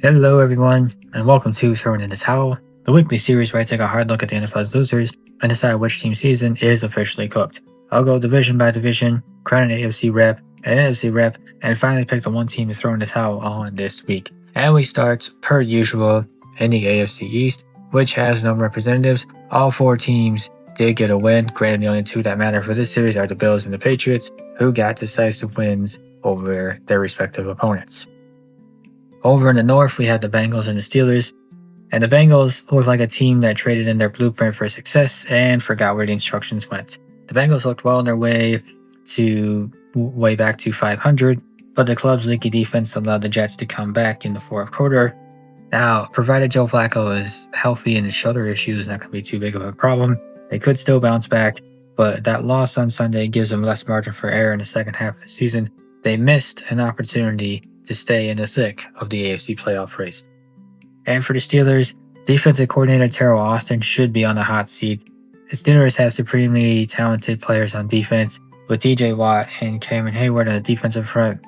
Hello, everyone, and welcome to Throwing in the Towel, the weekly series where I take a hard look at the NFL's losers and decide which team's season is officially cooked. I'll go division by division, crown an AFC rep, an NFC rep, and finally pick the one team to throw in the towel on this week. And we start, per usual, in the AFC East, which has no representatives. All four teams did get a win. Granted, the only two that matter for this series are the Bills and the Patriots, who got decisive wins over their respective opponents. Over in the North, we have the Bengals and the Steelers. And the Bengals look like a team that traded in their blueprint for success and forgot where the instructions went. The Bengals looked well on their way back to 500, but the club's leaky defense allowed the Jets to come back in the fourth quarter. Now, provided Joe Flacco is healthy and his shoulder issue is not going to be too big of a problem, they could still bounce back, but that loss on Sunday gives them less margin for error in the second half of the season. They missed an opportunity to stay in the thick of the AFC playoff race. And for the Steelers, defensive coordinator Terrell Austin should be on the hot seat. The Steelers have supremely talented players on defense, with TJ Watt and Cameron Hayward on the defensive front.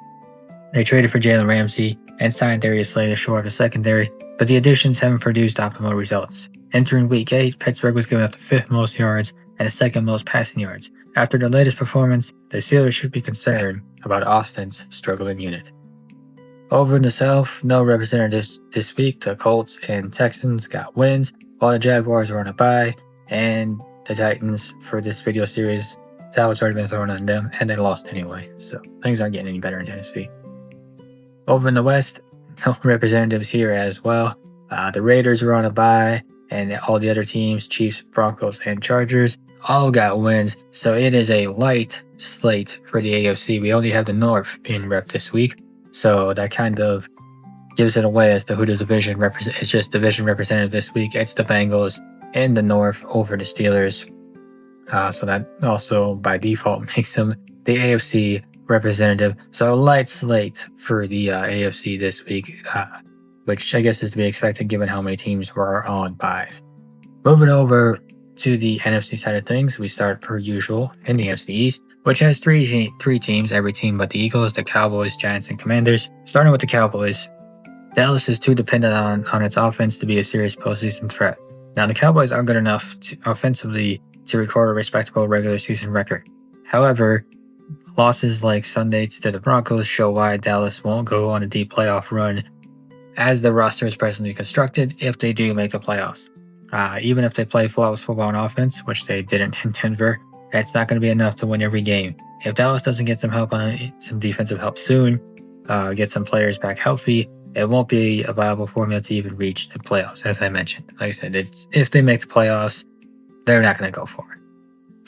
They traded for Jalen Ramsey and signed Darius Slay to shore up the secondary, but the additions haven't produced optimal results. Entering Week 8, Pittsburgh was giving up the fifth most yards and the second most passing yards. After their latest performance, the Steelers should be concerned about Austin's struggling unit. Over in the South, no representatives this week. The Colts and Texans got wins, while the Jaguars were on a bye, and the Titans, for this video series, towel's already been thrown on them, and they lost anyway, so things aren't getting any better in Tennessee. Over in the West, no representatives here as well. The Raiders were on a bye, and all the other teams, Chiefs, Broncos, and Chargers, all got wins, so it is a light slate for the AFC. We only have the North being rep this week. So that kind of gives it away as to who the division represents. It's just division representative this week. It's the Bengals in the North over the Steelers. So that also by default makes them the AFC representative. So a light slate for the AFC this week, which I guess is to be expected given how many teams were on byes. Moving over to the NFC side of things, we start per usual in the NFC East, which has three teams, every team but the Eagles, the Cowboys, Giants, and Commanders. Starting with the Cowboys, Dallas is too dependent on its offense to be a serious postseason threat. Now, the Cowboys are good enough offensively to record a respectable regular season record. However, losses like Sunday to the Broncos show why Dallas won't go on a deep playoff run as the roster is presently constructed if they do make the playoffs. Even if they play flawless football on offense, which they didn't in Denver, that's not going to be enough to win every game. If Dallas doesn't get some help some defensive help soon, get some players back healthy, it won't be a viable formula to even reach the playoffs. As I mentioned, like I said, if they make the playoffs, they're not going to go for it.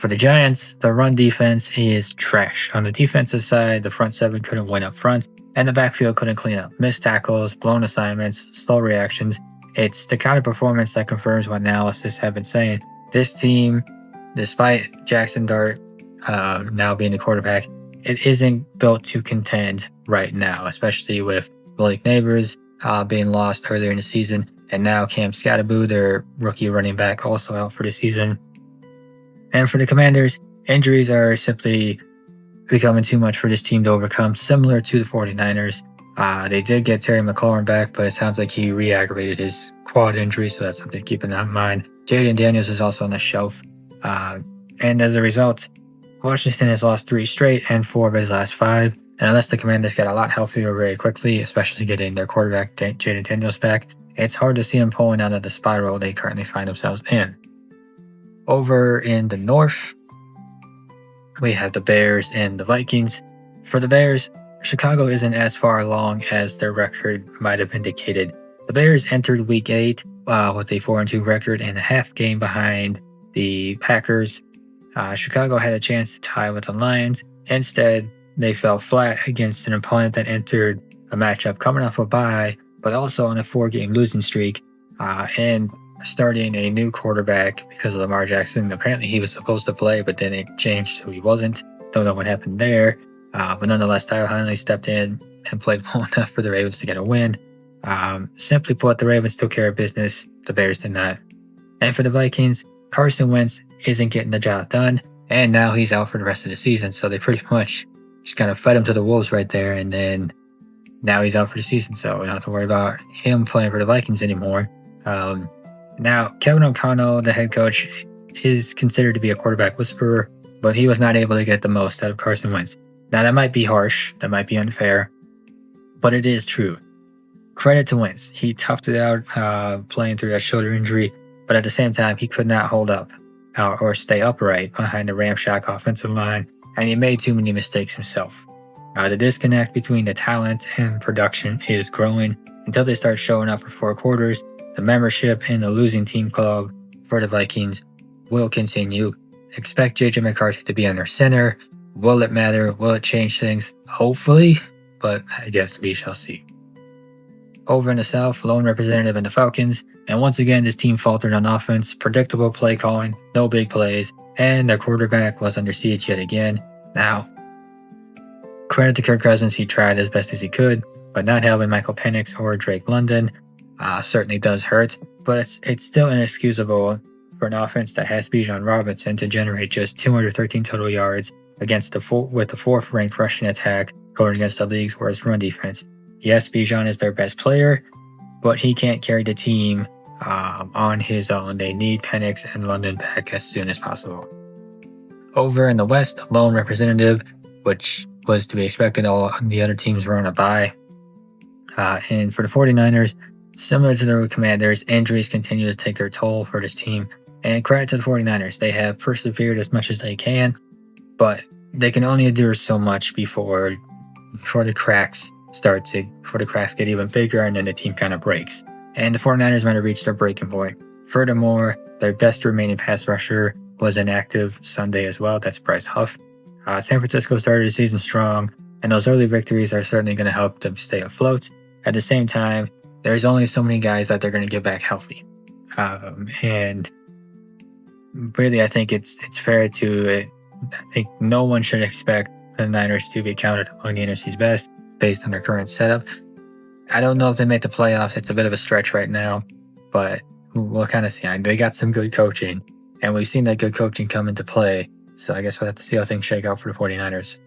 For the Giants, the run defense is trash. On the defensive side, the front seven couldn't win up front, and the backfield couldn't clean up. Missed tackles, blown assignments, slow reactions. It's the kind of performance that confirms what analysts have been saying. This team, despite Jackson Dart now being the quarterback, it isn't built to contend right now, especially with Malik Neighbors being lost earlier in the season, and now Cam Scatterboo, their rookie running back, also out for the season. And for the Commanders, injuries are simply becoming too much for this team to overcome, similar to the 49ers. They did get Terry McLaurin back, but it sounds like he re-aggravated his quad injury, so that's something to keep in mind. Jaden Daniels is also on the shelf. And as a result, Washington has lost 3 straight and 4 of his last 5. And unless the Commanders get a lot healthier very quickly, especially getting their quarterback Jaden Daniels back, it's hard to see them pulling out of the spiral they currently find themselves in. Over in the North, we have the Bears and the Vikings. For the Bears, Chicago isn't as far along as their record might have indicated. The Bears entered Week 8 with a 4-2 record and a half game behind the Packers. Chicago had a chance to tie with the Lions. Instead, they fell flat against an opponent that entered a matchup coming off a bye, but also on a 4-game losing streak, and starting a new quarterback because of Lamar Jackson. Apparently, he was supposed to play, but then it changed, so he wasn't. Don't know what happened there. But nonetheless, Tyler Huntley stepped in and played well enough for the Ravens to get a win. Simply put, the Ravens took care of business. The Bears did not. And for the Vikings, Carson Wentz isn't getting the job done, and now he's out for the rest of the season. So they pretty much just kind of fed him to the wolves right there. And then now he's out for the season, so we don't have to worry about him playing for the Vikings anymore. Now, Kevin O'Connell, the head coach, is considered to be a quarterback whisperer, but he was not able to get the most out of Carson Wentz. Now, that might be harsh, that might be unfair, but it is true. Credit to Wentz. He toughed it out playing through that shoulder injury, but at the same time, he could not hold up or stay upright behind the ramshack offensive line, and he made too many mistakes himself. The disconnect between the talent and production is growing until they start showing up for 4 quarters. The membership in the losing team club for the Vikings will continue. Expect JJ McCarthy to be under center. Will it matter? Will it change things? Hopefully, but I guess we shall see. Over in the South, lone representative in the Falcons, and once again this team faltered on offense, predictable play calling, no big plays, and their quarterback was under siege yet again. Now, credit to Kirk Cousins, he tried as best as he could, but not having Michael Penix or Drake London certainly does hurt, but it's still inexcusable for an offense that has Bijan Robinson to generate just 213 total yards against with the 4th ranked rushing attack going against the league's worst run defense. Yes, Bijan is their best player, but he can't carry the team on his own. They need Penix and London back as soon as possible. Over in the West, lone representative, which was to be expected, all the other teams were on a bye. And for the 49ers, similar to the Commanders, injuries continue to take their toll for this team. And credit to the 49ers, they have persevered as much as they can, but they can only endure so much before the cracks get even bigger, and then the team kind of breaks. And the 49ers might have reached their breaking point. Furthermore, their best remaining pass rusher was inactive Sunday as well. That's Bryce Huff. San Francisco started the season strong, and those early victories are certainly going to help them stay afloat. At the same time, there's only so many guys that they're going to get back healthy. And really, I think it's fair I think no one should expect the Niners to be counted among the NFC's best based on their current setup. I don't know if they make the playoffs. It's a bit of a stretch right now, but we'll kind of see. They got some good coaching, and we've seen that good coaching come into play. So I guess we'll have to see how things shake out for the 49ers.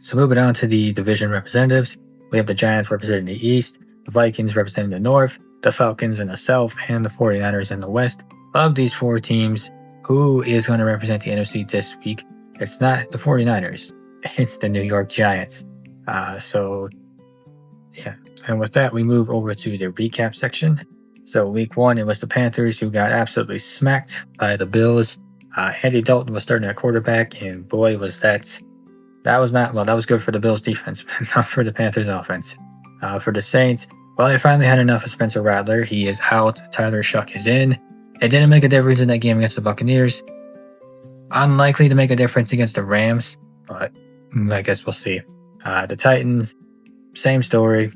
So moving on to the division representatives, we have the Giants representing the East, the Vikings representing the North, the Falcons in the South, and the 49ers in the West. Of these 4 teams, who is going to represent the NFC this week? It's not the 49ers. It's the New York Giants. And with that, we move over to the recap section. So week 1, it was the Panthers who got absolutely smacked by the Bills. Andy Dalton was starting at quarterback, and boy, was that was good for the Bills defense, but not for the Panthers offense. For the Saints, well, they finally had enough of Spencer Rattler. He is out. Tyler Shuck is in. It didn't make a difference in that game against the Buccaneers. Unlikely to make a difference against the Rams, but I guess we'll see. The Titans, same story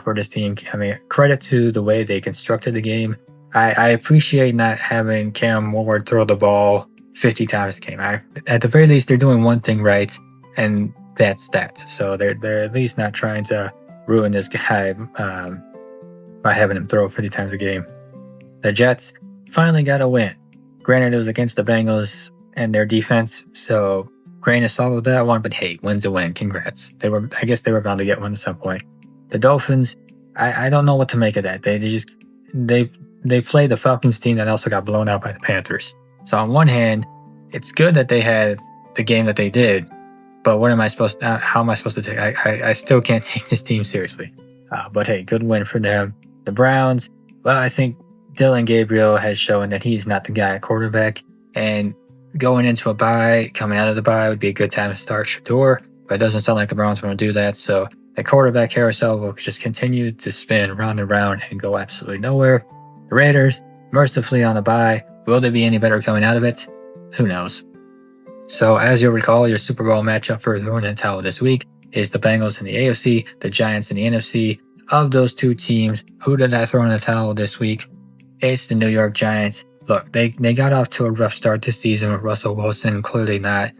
for this team. I mean, credit to the way they constructed the game. I appreciate not having Cam Ward throw the ball 50 times a game. At the very least, they're doing one thing right, and that's that. So they're at least not trying to ruin this guy by having him throw 50 times a game. The Jets finally got a win. Granted, it was against the Bengals and their defense, so grain of salt with that one, but hey, win's a win. Congrats. I guess they were bound to get one at some point. The Dolphins, I don't know what to make of that. They played the Falcons team that also got blown out by the Panthers. So on one hand, it's good that they had the game that they did, but how am I supposed to take? I still can't take this team seriously. But hey, good win for them. The Browns, well, I think Dylan Gabriel has shown that he's not the guy at quarterback, and going into a bye, coming out of the bye would be a good time to start Shador, but it doesn't sound like the Browns want to do that. So the quarterback carousel will just continue to spin round and round and go absolutely nowhere. The Raiders, mercifully on a bye. Will they be any better coming out of it? Who knows? So as you'll recall, your Super Bowl matchup for throwing in the towel this week is the Bengals in the AFC, the Giants in the NFC. Of those 2 teams, who did I throw in the towel this week? It's the New York Giants. Look, they got off to a rough start this season with Russell Wilson clearly not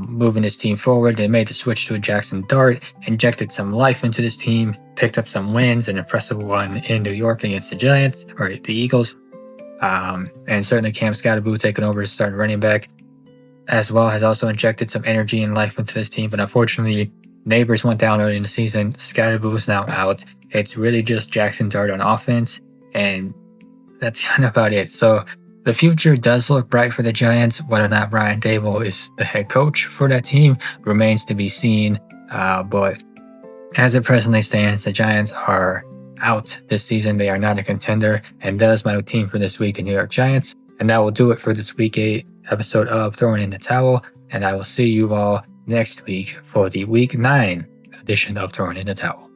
moving his team forward. They made the switch to a Jackson Dart, injected some life into this team, picked up some wins, an impressive one in New York against the Eagles. And certainly Cam Scottaboo taking over as starting running back as well has also injected some energy and life into this team. But unfortunately, Neighbors went down early in the season. Scatterboo is now out. It's really just Jackson Dart on offense, and that's kind of about it. So the future does look bright for the Giants. Whether or not Brian Daboll is the head coach for that team remains to be seen. But as it presently stands, the Giants are out this season. They are not a contender. And that is my team for this week, the New York Giants. And that will do it for this Week 8 episode of Throwing in the Towel. And I will see you all next week for the Week 9 edition of Throwing in the Towel.